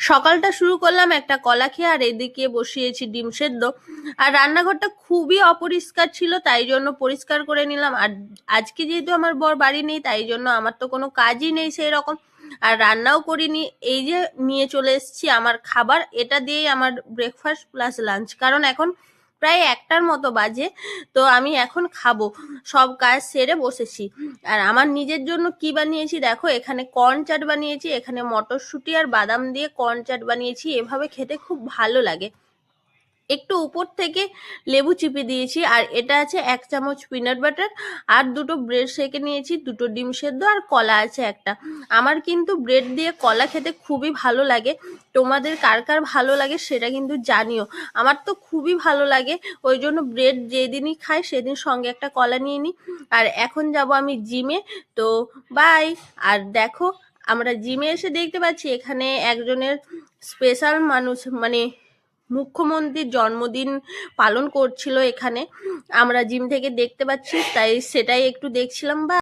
সকালটা শুরু করলাম একটা কলা খেয়ে, আর এদিকে বসিয়েছি ডিম সেদ্ধ। আর রান্নাঘরটা খুবই অপরিষ্কার ছিল, তাই জন্য পরিষ্কার করে নিলাম। আর আজকে যেহেতু আমার বর বাড়ি নেই, তাই জন্য আমার তো কোনো কাজই নেই সেই রকম, আর রান্নাও করিনি। এই যে নিয়ে চলে এসেছি আমার খাবার, এটা দিয়েই আমার ব্রেকফাস্ট প্লাস লাঞ্চ, কারণ এখন প্রায় 1টার মতো বাজে। তো আমি এখন খাবো, সব কাজ সেরে বসেছি। আর আমার নিজের জন্য কি বানিয়েছি দেখো, এখানে কর্ন চাট বানিয়েছি, এখানে মটরশুঁটি আর বাদাম দিয়ে কর্ন চাট বানিয়েছি। এভাবে খেতে খুব ভালো লাগে। একটু উপর থেকে লেবু চিপে দিয়েছি। আর এটা আছে 1 চামচ পিনাট বাটার, আর 2টো ব্রেড সেকে নিয়েছি, 2টো ডিম সেদ্ধ, আর কলা আছে একটা। আমার কিন্তু ব্রেড দিয়ে কলা খেতে খুবই ভালো লাগে। তোমাদের কার কার ভালো লাগে সেটা কিন্তু জানিও। আমার তো খুবই ভালো লাগে, ওই জন্য ব্রেড যেদিনই খাই সেদিন সঙ্গে একটা কলা নিয়ে নিই। আর এখন যাব আমি জিমে, তো বাই। আর দেখো, আমরা জিমে এসে দেখতে পাচ্ছি এখানে একজনের স্পেশাল মানুষ, মানে মুখ্যমন্ত্রীর জন্মদিন পালন করছিল এখানে, আমরা জিম থেকে দেখতে পাচ্ছি, তাই সেটাই একটু দেখছিলাম। বা